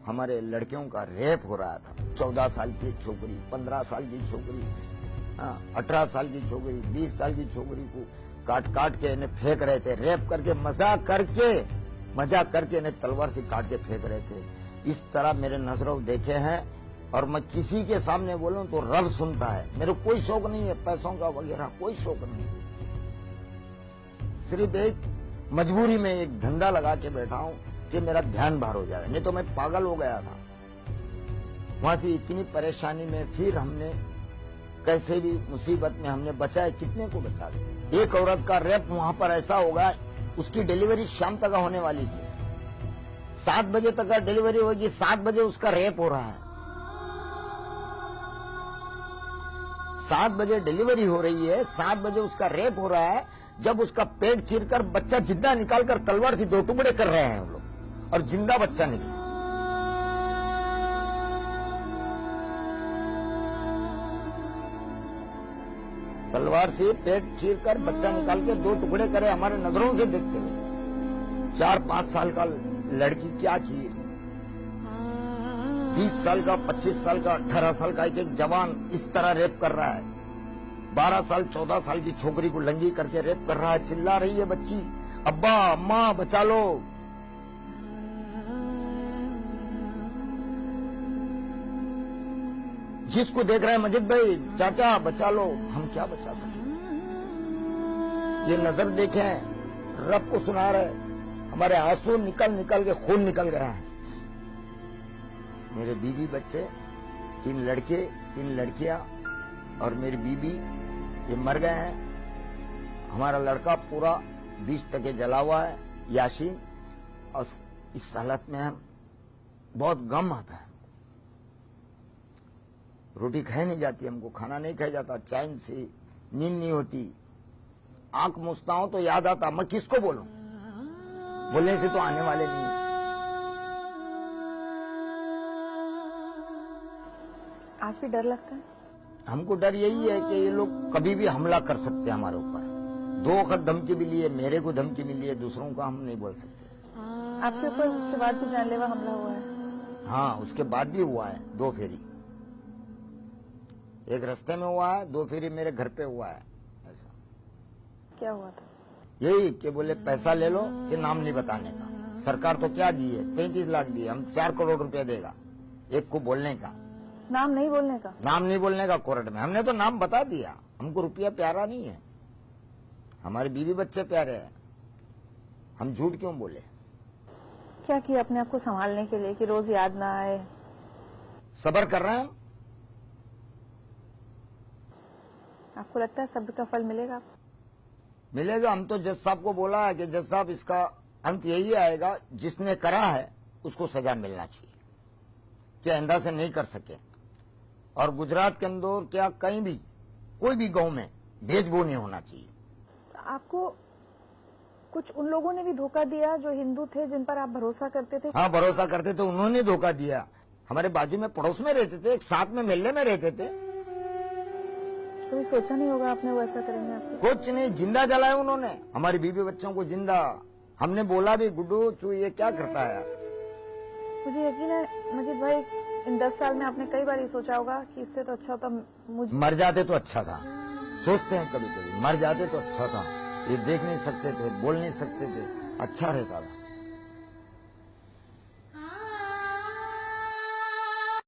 हमारे लड़कियों का रेप हो रहा था। 14 साल की एक छोकरी, 15 साल की छोकरी, 18 साल की छोकरी, 20 साल की छोकरी को काट काट के इन्हें फेंक रहे थे। रेप करके मजाक करके इन्हें तलवार से काट के फेंक रहे थे। इस तरह मेरे नजरों देखे हैं। और मैं किसी के सामने बोलूं तो रब सुनता है। मेरे कोई शौक नहीं है पैसों का वगैरह, कोई शौक नहीं है। सिर्फ एक मजबूरी में एक धंधा लगा के बैठा हूं कि मेरा ध्यान बाहर हो जाए, नहीं तो मैं पागल हो गया था। वहां से इतनी परेशानी में फिर हमने कैसे भी मुसीबत में हमने बचाए, कितने को बचा दिया। एक औरत का रेप वहां पर ऐसा होगा, उसकी डिलीवरी शाम तक होने वाली थी। 7 बजे तक का डिलीवरी होगी, 7 बजे उसका रेप हो रहा है। 7 बजे डिलीवरी हो रही है, 7 बजे उसका रेप हो रहा है। जब उसका पेट चीरकर बच्चा जिंदा निकालकर तलवार से 2 टुकड़े कर रहे हैं हम लोग, और जिंदा बच्चा निकला। तलवार से पेट चीरकर बच्चा निकाल के 2 टुकड़े करे, हमारे नजरों से देखते हुए। 4-5 साल का लड़की क्या की, 20 साल का, 25 साल का, 18 साल का एक जवान इस तरह रेप कर रहा है। 12 साल 14 साल की छोकरी को लंगी करके रेप कर रहा है। चिल्ला रही है बच्ची, अब्बा अम्मा बचा लो। जिसको देख रहे हैं मजिद भाई, चाचा बचा लो। हम क्या बचा सके? ये नजर देखें, रब को सुना रहे, हमारे आंसू निकल निकल के खून निकल गया है। मेरे बीवी बच्चे, 3 लड़के 3 लड़कियां और मेरी बीबी, ये मर गए हैं। हमारा लड़का पूरा 20% जला हुआ है, याशीन। और इस हालत में हम बहुत गम आता है। रोटी खाई नहीं जाती, हमको खाना नहीं खाया जाता, चैन से नींद नहीं होती। आंख मूसता हूं तो याद आता, मैं किसको बोलूं? बोलने से तो आने वाले नहीं है। आज भी डर लगता है? हमको डर यही है कि ये लोग कभी भी हमला कर सकते हैं हमारे ऊपर। 2 वक्त धमकी मिली है, मेरे को धमकी मिली है, दूसरों का हम नहीं बोल सकते। आपके ऊपर उसके बाद भी जानलेवा हमला हुआ है? हाँ, उसके बाद भी हुआ है। 2 फेरी, एक रास्ते में हुआ है, 2 फेरी मेरे घर पे हुआ है। ऐसा क्या हुआ था? यही कि बोले पैसा ले लो, कि नाम नहीं बताने का। सरकार तो क्या दी है, 35 लाख दिए, हम 4 करोड़ रुपए देगा एक को बोलने का। नाम नहीं बोलने का? नाम नहीं बोलने का कोर्ट में। हमने तो नाम बता दिया, हमको रुपया प्यारा नहीं है, हमारे बीवी बच्चे प्यारे हैं, हम झूठ क्यों बोले? क्या किया अपने आप को संभालने के लिए कि रोज याद ना आए? सब्र कर रहे हैं। आपको लगता है सब्र का फल मिलेगा? मिलेगा। हम तो जज साहब को बोला है कि जज साहब इसका अंत यही आएगा, जिसने करा है उसको सजा मिलना चाहिए, कि आइंदा से नहीं कर सके। और गुजरात के अंदर क्या कहीं भी कोई भी गांव में भेदभाव नहीं होना चाहिए। आपको कुछ उन लोगों ने भी धोखा दिया जो हिंदू थे, जिन पर आप भरोसा करते थे? हाँ, भरोसा करते थे, उन्होंने धोखा दिया। हमारे बाजू में पड़ोस में रहते थे, एक साथ में मेले में रहते थे। कभी सोचा नहीं होगा आपने वो ऐसा करेंगे? आपको कुछ नहीं, जिंदा जलाया उन्होंने हमारी बीवी बच्चों को जिंदा। हमने बोला भी, गुड्डू तू ये क्या करता है? मुझे यकीन है मजीद भाई, इन 10 साल में आपने कई बार ये सोचा होगा कि इससे तो अच्छा था मुझे मर जाते तो अच्छा था। सोचते हैं कभी कभी, मर जाते तो अच्छा था। ये देख नहीं सकते थे, बोल नहीं सकते थे, अच्छा रहता था।